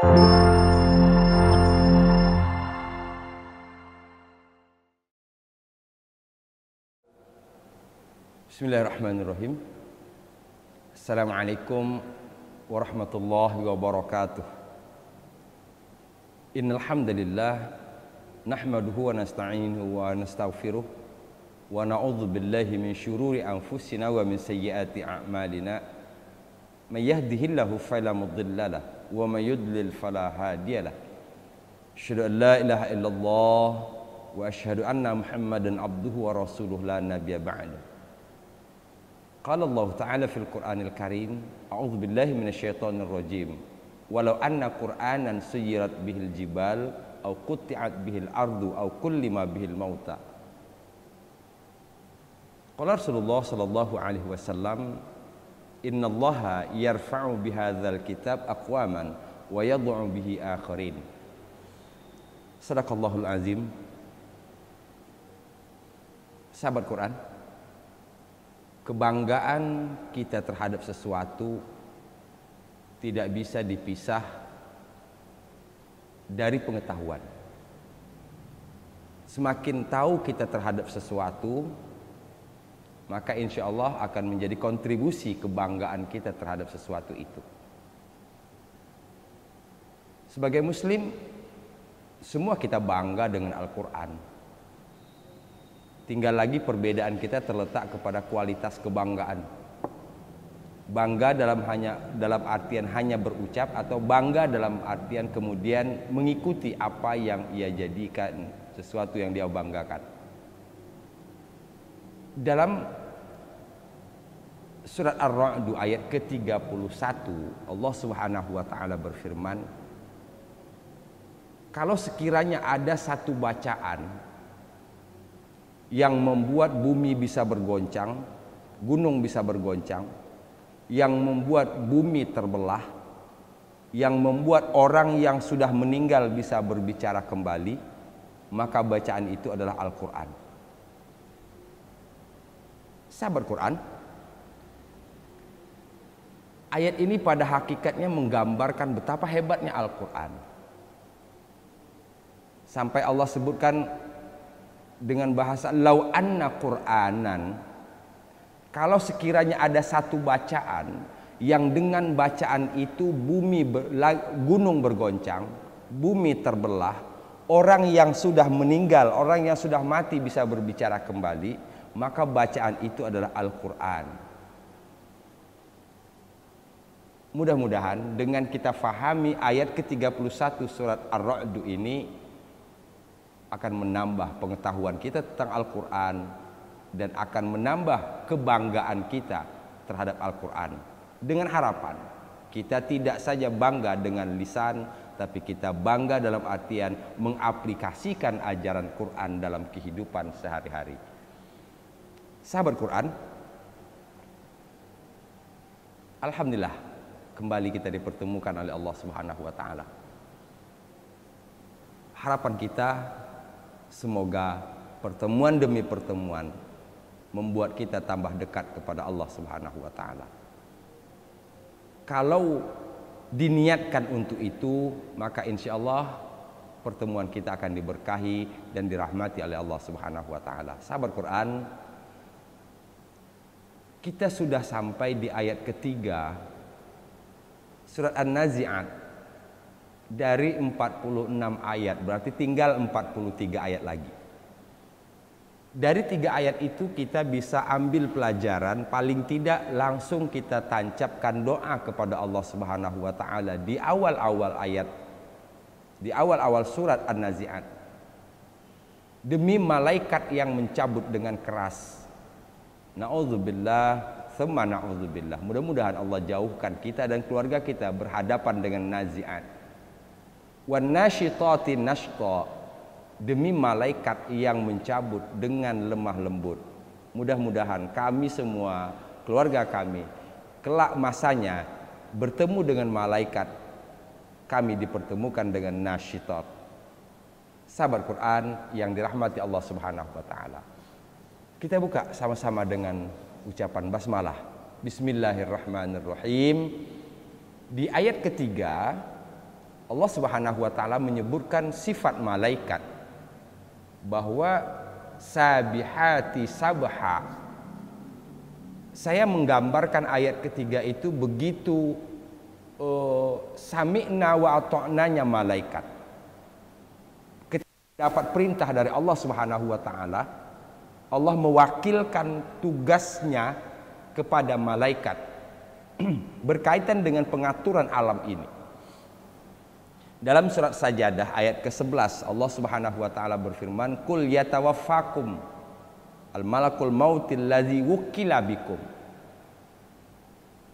Bismillahirrahmanirrahim. Assalamualaikum warahmatullahi wabarakatuh. Innal hamdalillah nahmaduhu wa nasta'inuhu wa nastaghfiruh wa na'udzu billahi min syururi anfusina wa min sayyiati a'malina. May yahdihillahu fala mudhillalah wa may yudlil fala hadiyalah. Asyhadu an la ilaha illallah wa asyhadu anna Muhammadan abduhu wa rasuluh la nabiyya ba'da. Qala Allah Ta'ala fil Qur'anil Karim, a'udzu billahi minasyaitonir rajim. Walau anna Qur'anan suyirat bihil jibal au qutti'at bihil ardu au kullima bihil mauta. Qala Rasulullah sallallahu alaihi wasallam, innallaha yarfa'u bihadzal kitab aqwaman wa yad'u bihi akharin. Sadaqallahul azim. Sahabat Quran, kebanggaan kita terhadap sesuatu tidak bisa dipisah dari pengetahuan. Semakin tahu kita terhadap sesuatu, maka insya Allah akan menjadi kontribusi kebanggaan kita terhadap sesuatu itu. Sebagai Muslim, semua kita bangga dengan Al-Quran. Tinggal lagi perbedaan kita terletak kepada kualitas kebanggaan. Bangga dalam artian hanya berucap, atau bangga dalam artian kemudian mengikuti apa yang ia jadikan sesuatu yang dia banggakan. Dalam surat Ar-Ra'd ayat ke-31, Allah Subhanahu wa taala berfirman, kalau sekiranya ada satu bacaan yang membuat bumi bisa bergoncang, gunung bisa bergoncang, yang membuat bumi terbelah, yang membuat orang yang sudah meninggal bisa berbicara kembali, maka bacaan itu adalah Al-Quran. Sahabat Quran, ayat ini pada hakikatnya menggambarkan betapa hebatnya Al-Quran. Sampai Allah sebutkan dengan bahasa lau anna Qur'anan, kalau sekiranya ada satu bacaan yang dengan bacaan itu gunung bergoncang, bumi terbelah, orang yang sudah meninggal, orang yang sudah mati bisa berbicara kembali, maka bacaan itu adalah Al-Quran. Mudah-mudahan dengan kita fahami ayat ke-31 surat Ar-Ra'd ini akan menambah pengetahuan kita tentang Al-Quran dan akan menambah kebanggaan kita terhadap Al-Quran, dengan harapan kita tidak saja bangga dengan lisan, tapi kita bangga dalam artian mengaplikasikan ajaran Quran dalam kehidupan sehari-hari. Sahabat Quran, alhamdulillah kembali kita dipertemukan oleh Allah Subhanahu wa taala. Harapan kita, semoga pertemuan demi pertemuan membuat kita tambah dekat kepada Allah Subhanahu wa taala. Kalau diniatkan untuk itu, maka insya Allah pertemuan kita akan diberkahi dan dirahmati oleh Allah Subhanahu wa taala. Sahabat Quran, kita sudah sampai di ayat ketiga surat An-Nazi'at. Dari 46 ayat, berarti tinggal 43 ayat lagi. Dari 3 ayat itu kita bisa ambil pelajaran, paling tidak langsung kita tancapkan doa kepada Allah Subhanahu wa taala di awal-awal ayat, di awal-awal surat An-Nazi'at. Demi malaikat yang mencabut dengan keras. Na'udzubillah, tsumma na'udzubillah. Mudah-mudahan Allah jauhkan kita dan keluarga kita berhadapan dengan nazi'at. Wan nasyitati nashta, demi malaikat yang mencabut dengan lemah lembut. Mudah-mudahan kami semua, keluarga kami, kelak masanya bertemu dengan malaikat, kami dipertemukan dengan nasyitat. Sahabat Quran yang dirahmati Allah Subhanahu wa taala, kita buka sama-sama dengan ucapan basmalah. Bismillahirrahmanirrahim. Di ayat ketiga Allah Subhanahu wa taala menyebutkan sifat malaikat bahwa sabihati sabha. Saya menggambarkan ayat ketiga itu begitu sami'na wa ata'nanya malaikat. Ketika dapat perintah dari Allah Subhanahu wa taala, Allah mewakilkan tugasnya kepada malaikat berkaitan dengan pengaturan alam ini. Dalam surat Sajadah ayat ke-11 Allah Subhanahu wa taala berfirman, "Qul yatawaffakum al-malakul mautil ladzi wukila bikum."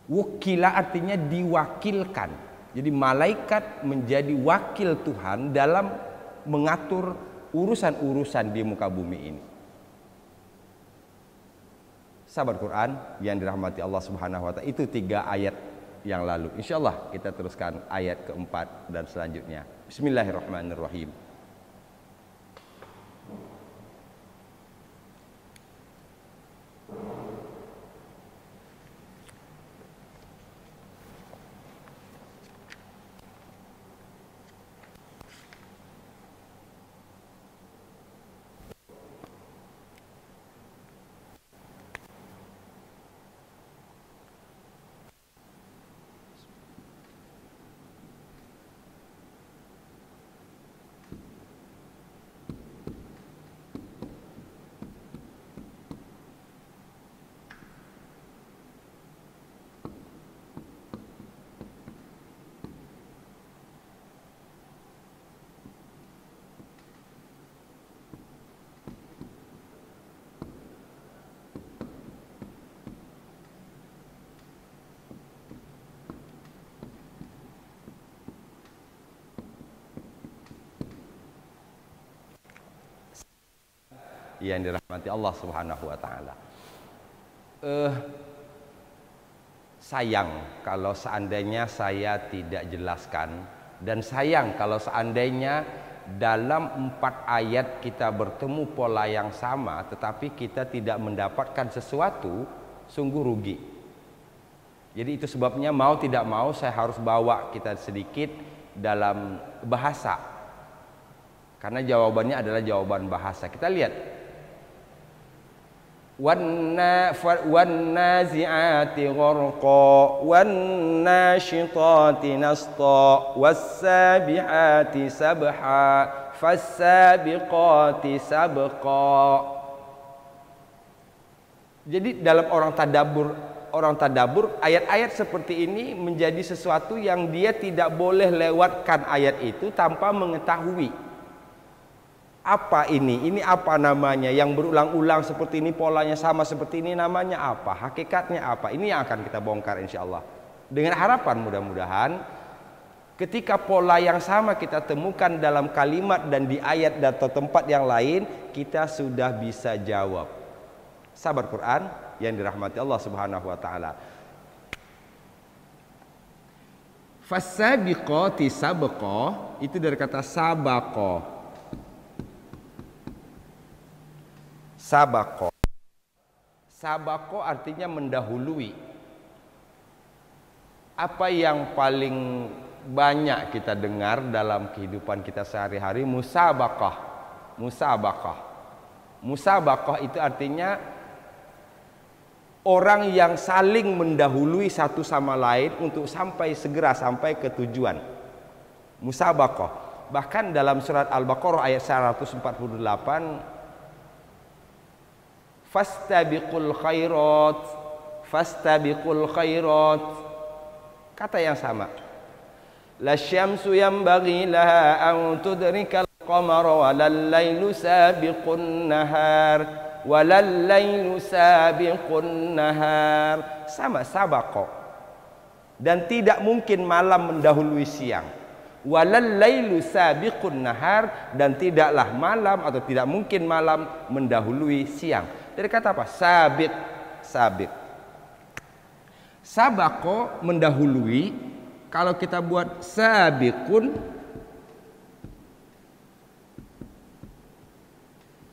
Wukila artinya diwakilkan. Jadi malaikat menjadi wakil Tuhan dalam mengatur urusan-urusan di muka bumi ini. Sahabat Quran yang dirahmati Allah Subhanahu wa taala, itu 3 ayat yang lalu. Insyaallah kita teruskan ayat keempat dan selanjutnya. Bismillahirrahmanirrahim. Yang dirahmati Allah Subhanahu wa taala. Sayang kalau seandainya saya tidak jelaskan, dan sayang kalau seandainya dalam 4 ayat kita bertemu pola yang sama tetapi kita tidak mendapatkan sesuatu, sungguh rugi. Jadi itu sebabnya mau tidak mau saya harus bawa kita sedikit dalam bahasa, karena jawabannya adalah jawaban bahasa. Kita lihat, وَالنَّازِعَاتِ غَرْقًا وَالنَّاشِطَاتِ نَشْطًا وَالسَّابِحَاتِ سَبْحًا فَالسَّابِقَاتِ سَبْقًا. Jadi dalam orang tadabbur ayat-ayat seperti ini menjadi sesuatu yang dia tidak boleh lewatkan ayat itu tanpa mengetahui apa ini apa namanya, yang berulang-ulang seperti ini, polanya sama seperti ini, namanya apa, hakikatnya apa. Ini yang akan kita bongkar insyaallah, dengan harapan mudah-mudahan ketika pola yang sama kita temukan dalam kalimat dan di ayat atau tempat yang lain, kita sudah bisa jawab. Sahabat Quran yang dirahmati Allah Subhanahu wa taala, fasabiqati sabqa itu dari kata sabaqa. Sabako. Sabako artinya mendahului. Apa yang paling banyak kita dengar dalam kehidupan kita sehari-hari? Musabaqah. Musabaqah. Musabaqah itu artinya orang yang saling mendahului satu sama lain untuk segera sampai ke tujuan. Musabaqah. Bahkan dalam surat Al-Baqarah ayat 148, fastabiqul khairat, fastabiqul khairat, kata yang sama. La syamsu yanbaghi laha an tudrikal qamara walal lailu sabiqun nahar walal lailu sabiqun nahar. Sama, sabaqa. Dan tidak mungkin malam mendahului siang. Walal lailu sabiqun nahar, dan tidaklah malam atau tidak mungkin malam mendahului siang. Dari kata apa? Sabiq. Sabiq. Sabaqo mendahului. Kalau kita buat sabiqun,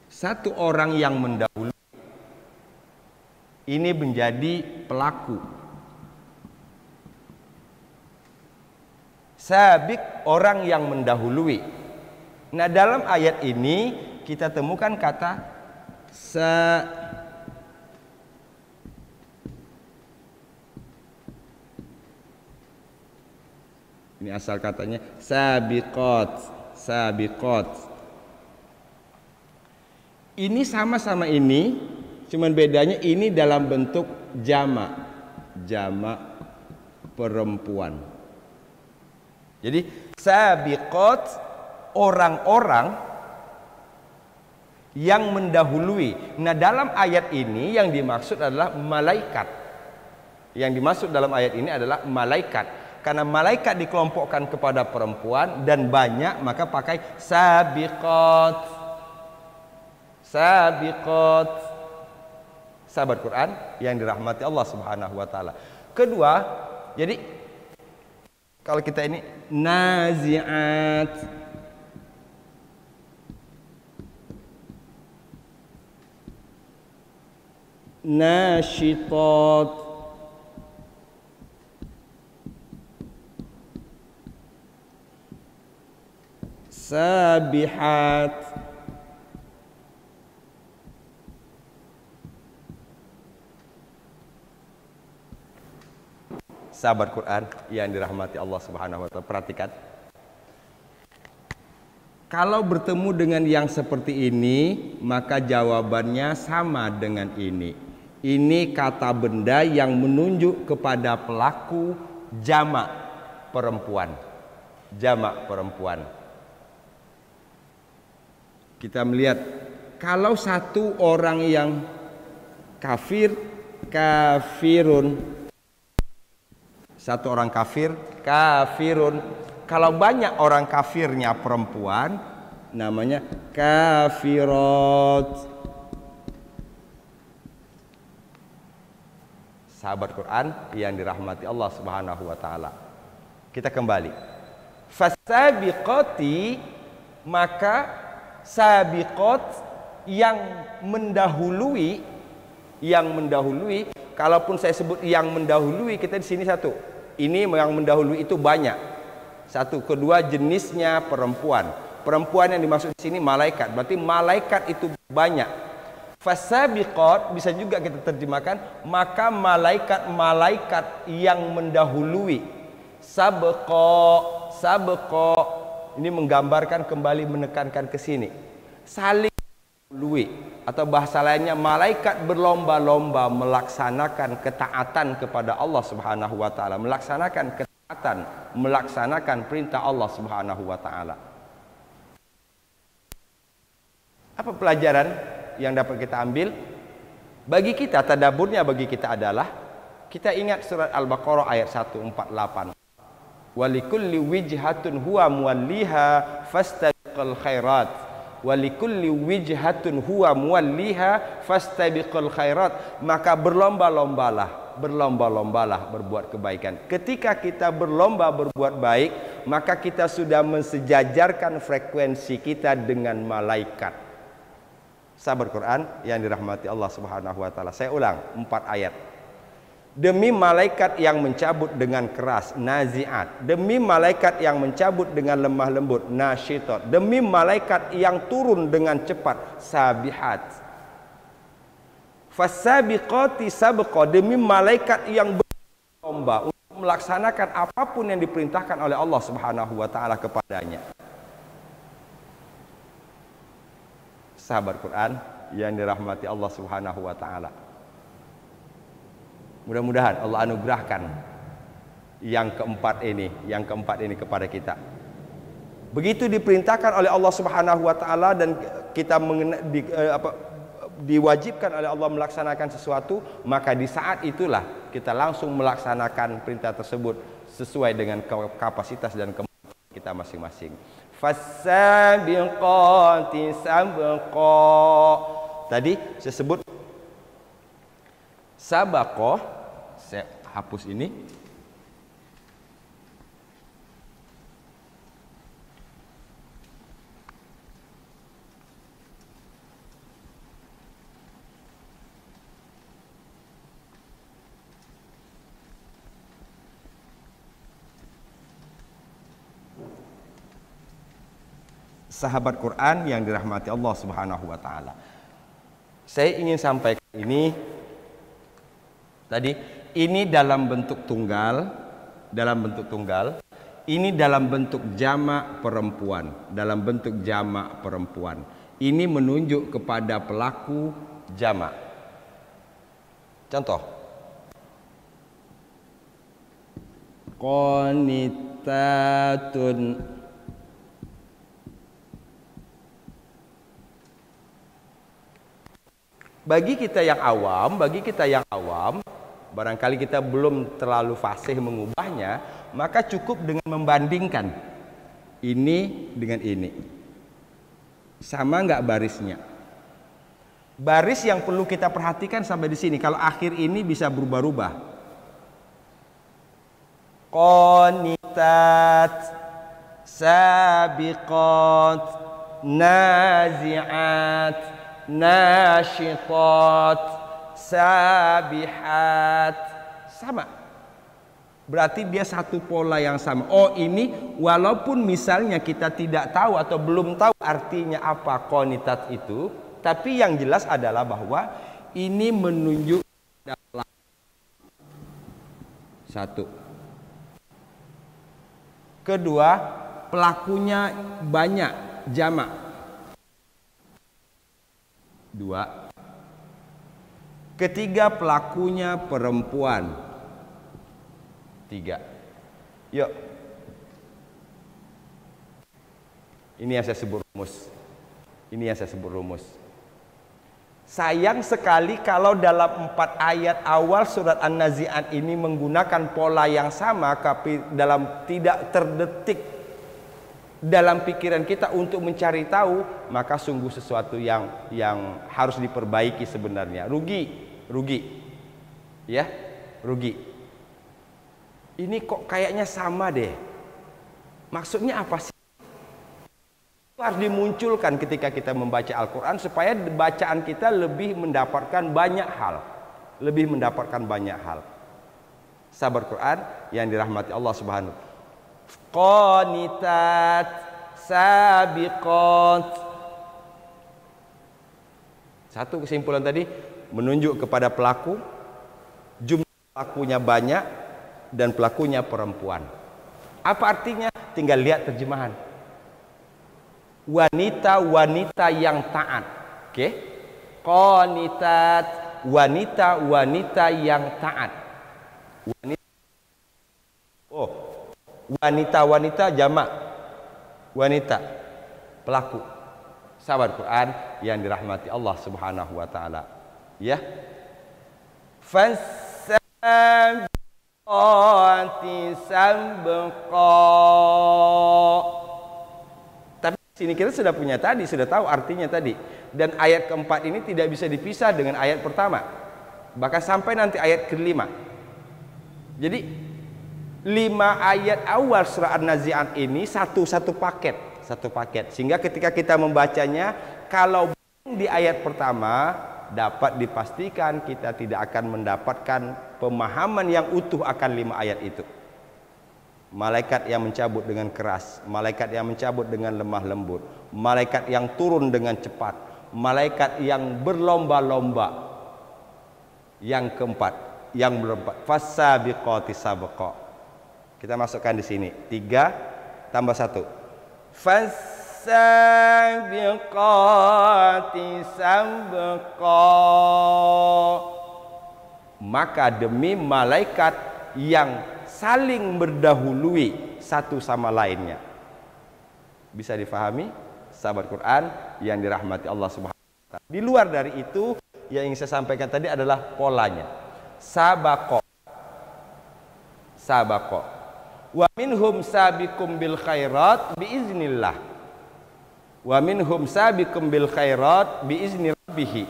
satu orang yang mendahului, ini menjadi pelaku. Sabiq, orang yang mendahului. Nah, dalam ayat ini kita temukan kata ini asal katanya sabiqat, sabiqat. Ini sama-sama ini, cuman bedanya ini dalam bentuk jamak, jamak perempuan. Jadi sabiqat, orang-orang yang mendahului. Nah, dalam ayat ini yang dimaksud adalah malaikat. Yang dimaksud dalam ayat ini adalah malaikat. Karena malaikat dikelompokkan kepada perempuan dan banyak, maka pakai sabiqat. Sabiqat. Sahabat Quran yang dirahmati Allah Subhanahu wa taala. Kedua, jadi kalau kita ini nazi'at, nasyitat, sabihat, sahabat Quran yang dirahmati Allah Subhanahu wa taala, perhatikan. Kalau bertemu dengan yang seperti ini, maka jawabannya sama dengan ini. Ini kata benda yang menunjuk kepada pelaku jamak perempuan. Jamak perempuan. Kita melihat kalau satu orang yang kafir, kafirun. Satu orang kafir, kafirun. Kalau banyak orang kafirnya perempuan, namanya kafirat. Sahabat Quran yang dirahmati Allah Subhanahu wa taala. Kita kembali. Fasabiqati, maka sabiqat yang mendahului, kalaupun saya sebut yang mendahului, kita di sini satu. Ini yang mendahului itu banyak. Satu, kedua jenisnya perempuan. Perempuan yang dimaksud di sini malaikat. Berarti malaikat itu banyak. Fasabiqat bisa juga kita terjemahkan maka malaikat-malaikat yang mendahului. Sabqa ini menggambarkan kembali menekankan ke sini. Saling mendahului, atau bahasa lainnya malaikat berlomba-lomba melaksanakan ketaatan kepada Allah Subhanahu wa taala, melaksanakan ketaatan, melaksanakan perintah Allah Subhanahu wa taala. Apa pelajaran yang dapat kita ambil? Bagi kita, tadaburnya bagi kita adalah kita ingat surat Al-Baqarah ayat 148. Walikulli wijhatun huwa muwalliha fastabiqul khairat. Walikulli wijhatun huwa muwalliha fastabiqul khairat. Maka berlomba-lombalah berbuat kebaikan. Ketika kita berlomba berbuat baik, maka kita sudah mensejajarkan frekuensi kita dengan malaikat. Sahabat Quran yang dirahmati Allah Subhanahu wa taala. Saya ulang 4 ayat. Demi malaikat yang mencabut dengan keras, naziat. Demi malaikat yang mencabut dengan lemah lembut, nasyitat. Demi malaikat yang turun dengan cepat, sabihat. Fasabiqati sabqa. Demi malaikat yang berlomba untuk melaksanakan apapun yang diperintahkan oleh Allah Subhanahu wa taala kepadanya. Sahabat Quran yang dirahmati Allah Subhanahu wa taala. Mudah-mudahan Allah anugerahkan yang keempat ini kepada kita. Begitu diperintahkan oleh Allah Subhanahu wa taala dan kita diwajibkan oleh Allah melaksanakan sesuatu, maka di saat itulah kita langsung melaksanakan perintah tersebut sesuai dengan kapasitas dan kemampuan kita masing-masing. Fasabiqati sabqa. Tadi saya sebut sabaqah, saya hapus ini. sahabat Quran yang dirahmati Allah Subhanahu wa taala. Saya ingin sampaikan ini tadi, ini dalam bentuk tunggal, ini dalam bentuk jamak perempuan, Ini menunjuk kepada pelaku jamak. Contoh, qanitatun. Bagi kita yang awam, barangkali kita belum terlalu fasih mengubahnya, maka cukup dengan membandingkan ini dengan ini. Sama nggak barisnya? Baris yang perlu kita perhatikan sampai di sini. Kalau akhir ini bisa berubah-ubah. Qanitat, sabiqat, nazi'at, nasyitat, sabihat. Sama. Berarti dia satu pola yang sama. Oh, ini walaupun misalnya kita tidak tahu atau belum tahu artinya apa qanitat itu, tapi yang jelas adalah bahwa ini menunjuk satu. Kedua, pelakunya banyak, jamak. Dua. Ketiga, pelakunya perempuan. Tiga. Yuk. Ini yang saya sebut rumus. Sayang sekali kalau dalam 4 ayat awal surat An-Nazi'at ini menggunakan pola yang sama, tapi tidak terdetik dalam pikiran kita untuk mencari tahu, maka sungguh sesuatu yang harus diperbaiki sebenarnya. Rugi. Ya, rugi. Ini kok kayaknya sama deh. Maksudnya apa sih? Harus dimunculkan ketika kita membaca Al-Quran supaya bacaan kita lebih mendapatkan banyak hal. Sahabat Quran yang dirahmati Allah Subhanahu. Qanitat, sabiqat. Satu kesimpulan tadi menunjuk kepada pelaku, jumlah pelakunya banyak dan pelakunya perempuan. Apa artinya? Tinggal lihat terjemahan. Wanita-wanita yang taat. Oke? Qanitat, wanita-wanita yang taat. Wanita jamak. Wanita pelaku. Sahabat Quran yang dirahmati Allah Subhanahu wa taala. Ya. Fasabiqati sabqa. Sini kita sudah punya tadi, sudah tahu artinya tadi. Dan ayat keempat ini tidak bisa dipisah dengan ayat pertama. Bahkan sampai nanti ayat kelima. Jadi 5 ayat awal surah An-Nazi'at ini satu paket. Sehingga ketika kita membacanya, kalau di ayat pertama, dapat dipastikan kita tidak akan mendapatkan pemahaman yang utuh akan 5 ayat itu. Malaikat yang mencabut dengan keras, malaikat yang mencabut dengan lemah lembut, malaikat yang turun dengan cepat, malaikat yang berlomba-lomba. Yang keempat, yang berempat, fasabiqati sabqa. Kita masukkan di sini 3 tambah 1. Fasabiqati sabqa. Maka demi malaikat yang saling berdahului satu sama lainnya. Bisa difahami sahabat Quran yang dirahmati Allah Subhanahu wa taala. Di luar dari itu, yang ingin saya sampaikan tadi adalah polanya. Sabaqo. Wa minhum sabiqum bil khairat biiznillah. Wa minhum sabiqum bil khairat biizni rabbih.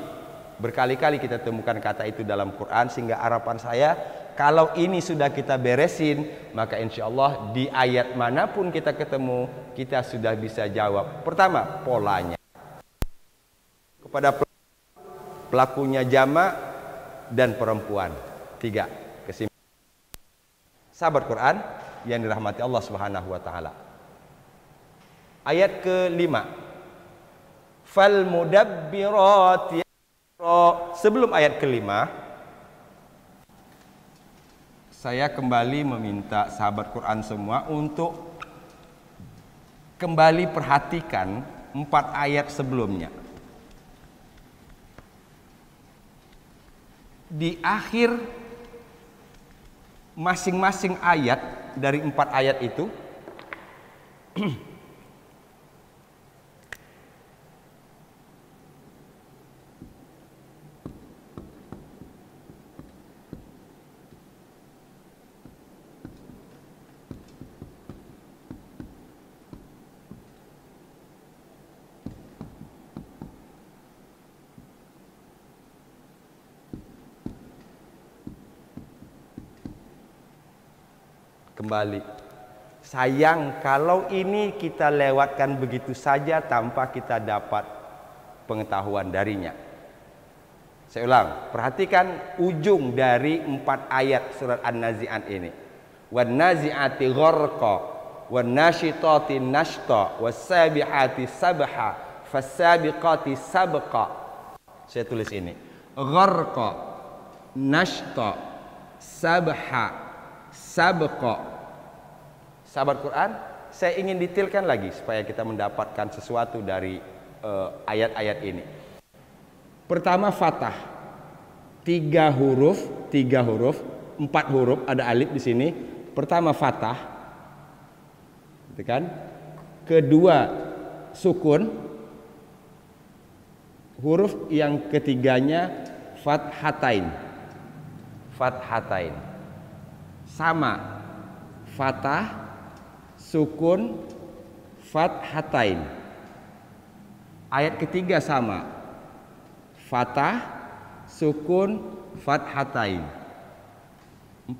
Berkali-kali kita temukan kata itu dalam Quran, sehingga harapan saya kalau ini sudah kita beresin, maka insya Allah di ayat manapun kita ketemu, kita sudah bisa jawab. Pertama, polanya. Kepada pelakunya jamak dan perempuan. 3, kesimpulan. Sahabat Quran yang dirahmati Allah Subhanahu wa taala. Ayat ke-5. fal mudabbirati amra. Sebelum ayat kelima, saya kembali meminta sahabat Quran semua untuk kembali perhatikan 4 ayat sebelumnya. Di akhir masing-masing ayat dari 4 ayat itu kembali. Sayang kalau ini kita lewatkan begitu saja tanpa kita dapat pengetahuan darinya. Saya ulang, perhatikan ujung dari 4 ayat surat An-Nazi'at ini. Wan nazi'ati gharqa, wan nasyitati nashta, was sabihati sabha, fasabiqati sabqa. Saya tulis ini. Gharqa, nashta, sabha, sabqa. Sahabat Quran, saya ingin detailkan lagi supaya kita mendapatkan sesuatu dari ayat-ayat ini. Pertama fathah, 3 huruf, 4 huruf, ada alif di sini. Pertama fathah, gitu kan? Kedua sukun, huruf yang ketiganya fathatain, fathatain. Sama, fathah, sukun, fathatain. Ayat ketiga sama, fathah, sukun, fathatain. 4,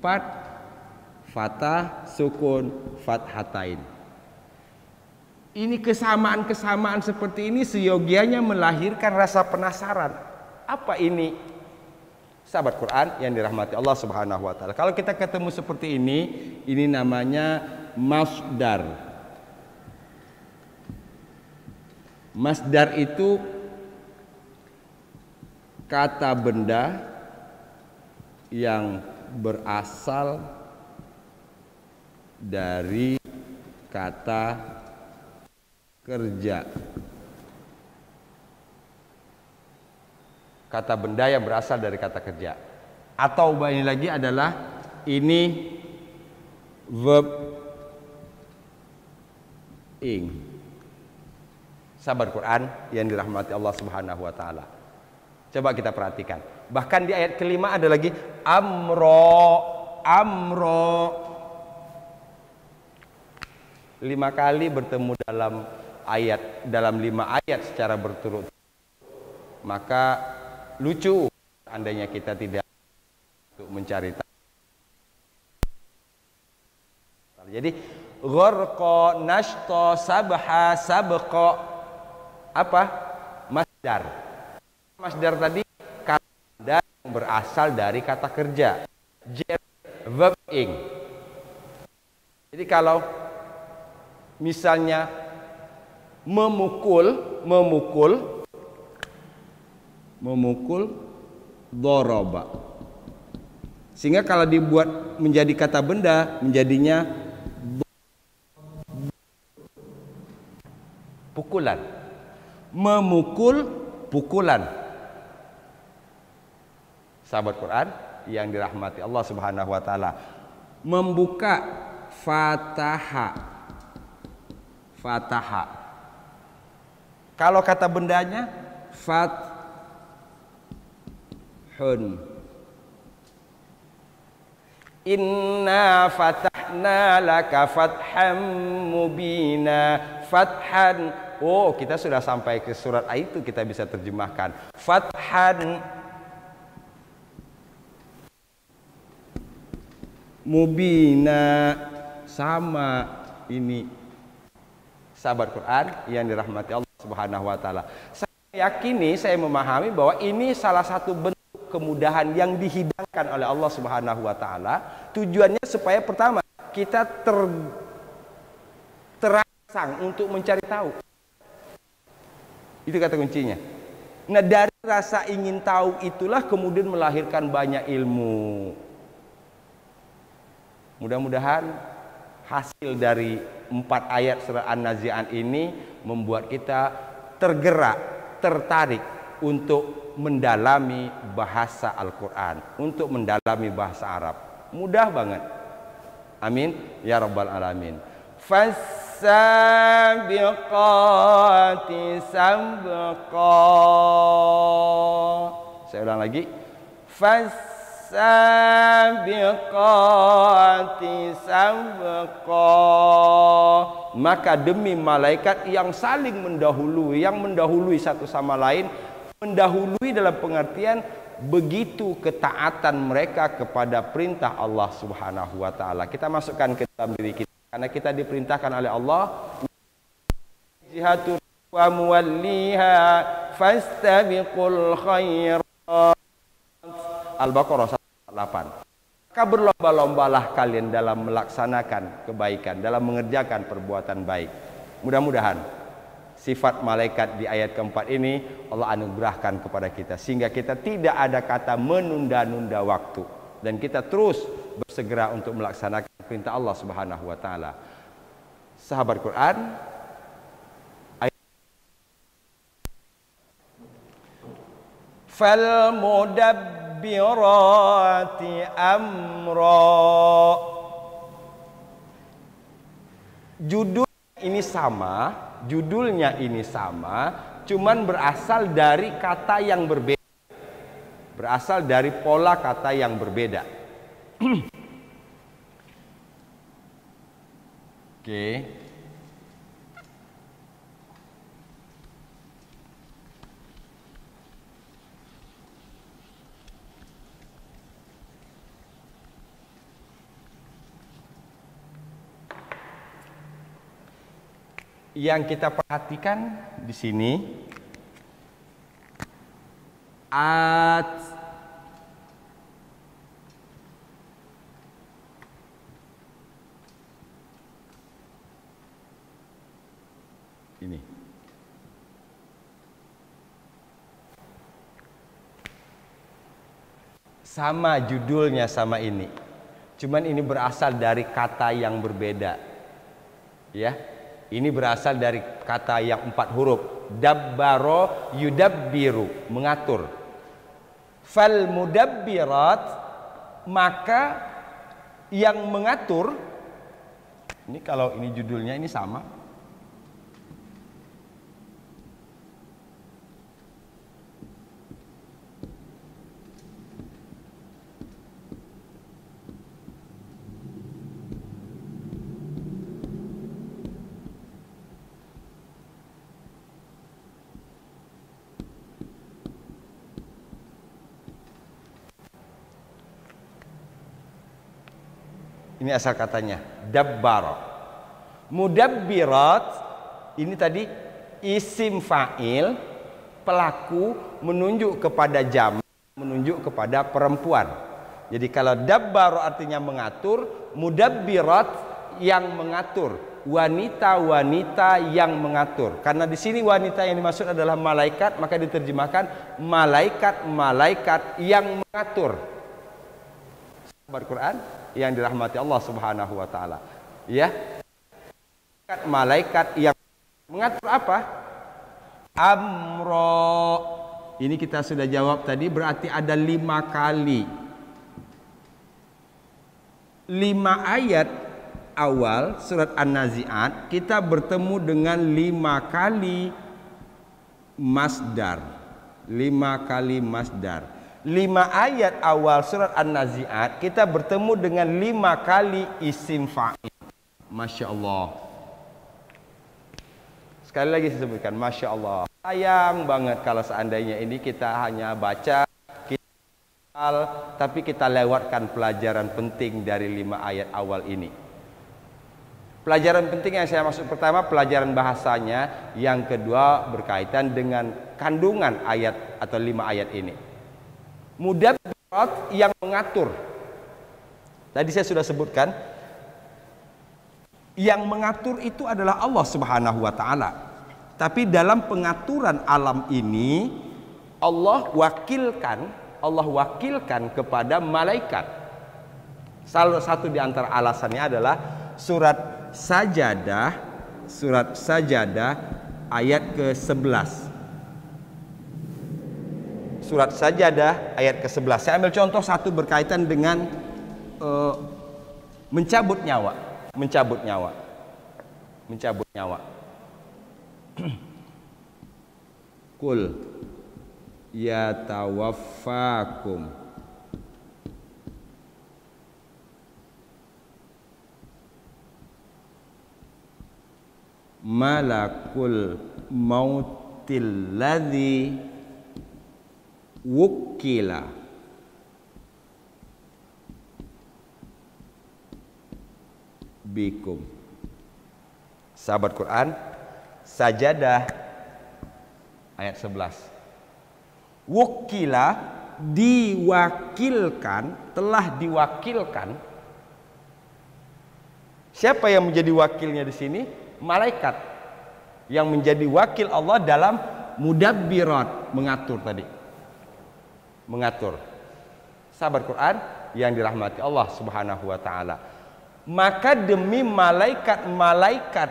fathah, sukun, fathatain. Ini kesamaan-kesamaan seperti ini seyogianya melahirkan rasa penasaran. Apa ini? Sahabat Quran yang dirahmati Allah Subhanahu wa taala. Kalau kita ketemu seperti ini namanya masdar. Masdar itu kata benda yang berasal dari kata kerja. Kata benda yang berasal dari kata kerja. Atau ini lagi adalah ini verb ing. Sahabat Quran yang dirahmati Allah Subhanahu wa taala. Coba kita perhatikan. Bahkan di ayat kelima ada lagi amro, amro. 5 kali bertemu dalam 5 ayat secara berturut-turut. Maka lucu seandainya kita tidak untuk mencari tahu. Jadi gharqa, nashta, sabha, sabqa, apa? Masdar. Masdar tadi kata yang berasal dari kata kerja. Verb ing. Jadi kalau misalnya memukul doroba. Sehingga kalau dibuat menjadi kata benda menjadinya pukulan. Memukul, pukulan. Sahabat Quran yang dirahmati Allah Subhanahu wa taala. Membuka, fataha. Fataha. Kalau kata bendanya fathun. Inna fatahna laka fatham mubina. Fathan. Oh, kita sudah sampai ke surat itu, kita bisa terjemahkan. Fathan mubina. Sama ini. Sahabat Quran yang dirahmati Allah Subhanahu wa taala. Saya yakini, saya memahami bahwa ini salah satu bentuk kemudahan yang dihidangkan oleh Allah Subhanahu wa taala. Tujuannya supaya pertama kita terangsang untuk mencari tahu. Itu kata kuncinya. Nah, dari rasa ingin tahu itulah kemudian melahirkan banyak ilmu. Mudah-mudahan hasil dari 4 ayat surah An-Nazi'at ini membuat kita tergerak, tertarik untuk mendalami bahasa Al-Quran, untuk mendalami bahasa Arab. Mudah banget. Amin ya rabbal alamin. Fassabiqati sabqa. Saya ulang lagi. Fassabiqati sabqa. Maka demi malaikat yang saling mendahului, yang mendahului satu sama lain, mendahului dalam pengertian begitu ketaatan mereka kepada perintah Allah Subhanahu wa taala. Kita masukkan ke dalam diri kita karena kita diperintahkan oleh Allah, jihatu wa muwalliha fastabiqul khairat. Al-Baqarah 108. Maka berlomba-lombalah kalian dalam melaksanakan kebaikan, dalam mengerjakan perbuatan baik. Mudah-mudahan sifat malaikat di ayat keempat ini Allah anugerahkan kepada kita, sehingga kita tidak ada kata menunda-nunda waktu, dan kita terus bersegera untuk melaksanakan perintah Allah Subhanahu wa taala. Sahabat Quran, fal mudabbirati amra. Judulnya ini sama, cuman berasal dari kata yang berbeda. Berasal dari pola kata yang berbeda. Oke. Yang kita perhatikan di sini ini. Sama judulnya sama ini. Cuman ini berasal dari kata yang berbeda. Ya. Ini berasal dari kata yang 4 huruf. Dabbaro yudabbiru, mengatur. Fal mudabbirat, maka yang mengatur. Ini kalau ini judulnya ini sama. Ini asal katanya, dabbar. Mudabbirat, ini tadi isim fa'il, pelaku menunjuk kepada jamak, menunjuk kepada perempuan. Jadi kalau dabbar artinya mengatur, mudabbirat yang mengatur, wanita-wanita yang mengatur. Karena di sini wanita yang dimaksud adalah malaikat, maka diterjemahkan malaikat-malaikat yang mengatur. Sahabat Quran yang dirahmati Allah Subhanahu wa taala. Ya. Malaikat yang mengatur apa? Amro. Ini kita sudah jawab tadi, berarti ada 5 kali. 5 ayat awal surat An-Nazi'at kita bertemu dengan 5 kali masdar. 5 kali masdar. 5 ayat awal surat An-Nazi'at kita bertemu dengan 5 kali isim fa'il. Masya Allah. Sekali lagi saya sebutkan, Masya Allah. Sayang banget kalau seandainya ini kita hanya baca, tapi kita lewatkan pelajaran penting dari 5 ayat awal ini. Pelajaran penting yang saya maksud pertama pelajaran bahasanya, yang kedua berkaitan dengan kandungan ayat atau 5 ayat ini. Mudabbirat yang mengatur. Tadi saya sudah sebutkan, yang mengatur itu adalah Allah Subhanahu wa taala. Tapi dalam pengaturan alam ini Allah wakilkan kepada malaikat. Salah satu di antara alasannya adalah surat Sajadah ayat ke-11. Surat Sajadah ayat ke-11. Saya ambil contoh satu berkaitan dengan mencabut nyawa. Kul yatawaffakum malakul mautil ladzi wukila bikum. Sahabat Quran, Sajadah ayat 11. Wukila, telah diwakilkan. Siapa yang menjadi wakilnya di sini? Malaikat yang menjadi wakil Allah dalam mudabbirat, mengatur tadi. Mengatur. Sahabat Quran yang dirahmati Allah Subhanahu wa taala. Maka demi malaikat-malaikat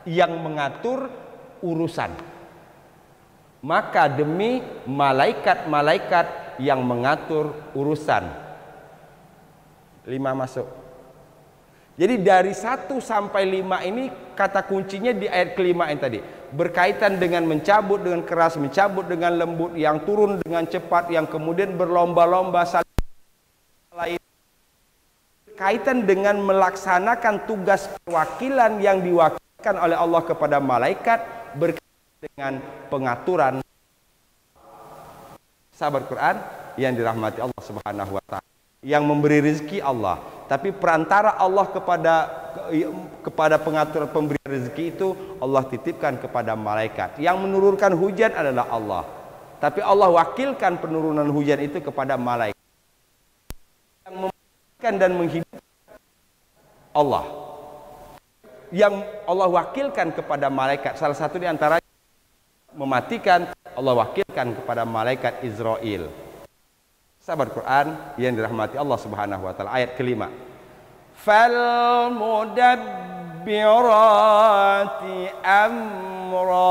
yang mengatur urusan. Maka demi malaikat-malaikat yang mengatur urusan. 5 masuk. Jadi dari 1 sampai 5 ini kata kuncinya di ayat kelima yang tadi. Berkaitan dengan mencabut dengan keras, mencabut dengan lembut, yang turun dengan cepat, yang kemudian berlomba-lomba saling lain. Berkaitan dengan melaksanakan tugas perwakilan yang diwakilkan oleh Allah kepada malaikat, berkaitan dengan pengaturan. Sahabat Quran yang dirahmati Allah Subhanahu wa taala. Yang memberi rezeki Allah, tapi perantara Allah kepada pengatur pemberi rezeki itu Allah titipkan kepada malaikat. Yang menurunkan hujan adalah Allah, tapi Allah wakilkan penurunan hujan itu kepada malaikat. Yang mematikan dan menghidupkan Allah, yang Allah wakilkan kepada malaikat. Salah satu di antara mematikan, Allah wakilkan kepada malaikat Israel. Sahabat Quran yang dirahmati Allah Subhanahu wa taala, ayat kelima. Fal mudabbirati amra.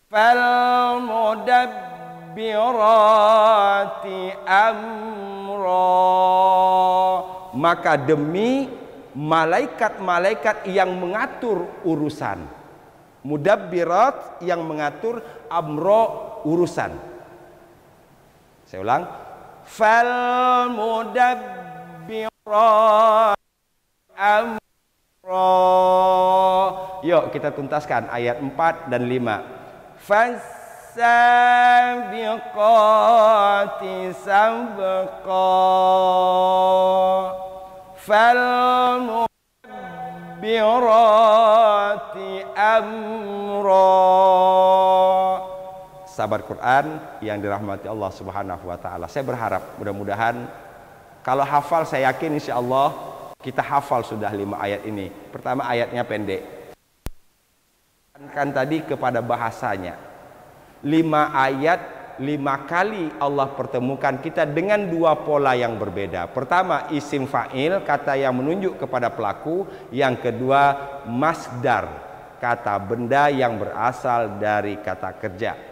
Fal mudabbirati amra. Maka demi malaikat-malaikat yang mengatur urusan. Mudabbirat yang mengatur, amra urusan. Saya ulang. Fal mudabbirat amra. Yuk kita tuntaskan ayat 4 dan 5. Fassabiqati sabqa. Fal mudabbirati amra. Sahabat Quran yang dirahmati Allah Subhanahu wa taala. Saya berharap mudah-mudahan kalau hafal, saya yakin insya Allah kita hafal sudah 5 ayat ini. Pertama ayatnya pendek. Kan tadi kepada bahasanya. 5 ayat 5 kali Allah pertemukan kita dengan 2 pola yang berbeda. Pertama isim fa'il, kata yang menunjuk kepada pelaku. Yang kedua masdar, kata benda yang berasal dari kata kerja.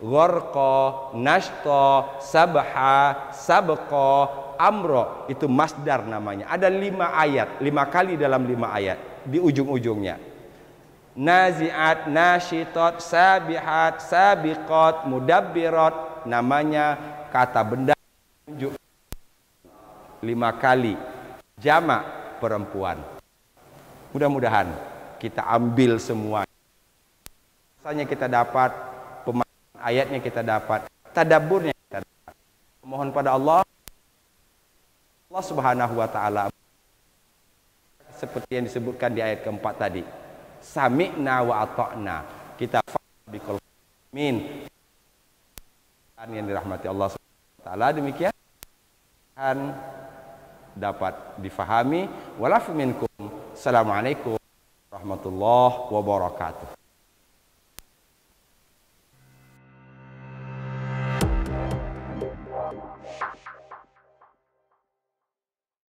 Gharqa, nashta, sabha, sabqa, amro, itu masdar namanya. Ada 5 ayat, 5 kali dalam 5 ayat di ujung-ujungnya. Nazi'at, nashitat, sabihat, sabiqat, mudabbirat, namanya kata benda menunjuk 5 kali. Jamak perempuan. Mudah-mudahan kita ambil semua. Rasanya kita dapat, ayatnya kita dapat, tadabburnya kita dapat. Mohon pada Allah Subhanahu wa taala seperti yang disebutkan di ayat keempat tadi. Sami'na wa ata'na. Kita biqul min. Yang dirahmati Allah Subhanahu wa taala, demikian dapat difahami. Walafu minkum. Assalamualaikum warahmatullahi warahmatullahi wabarakatuh.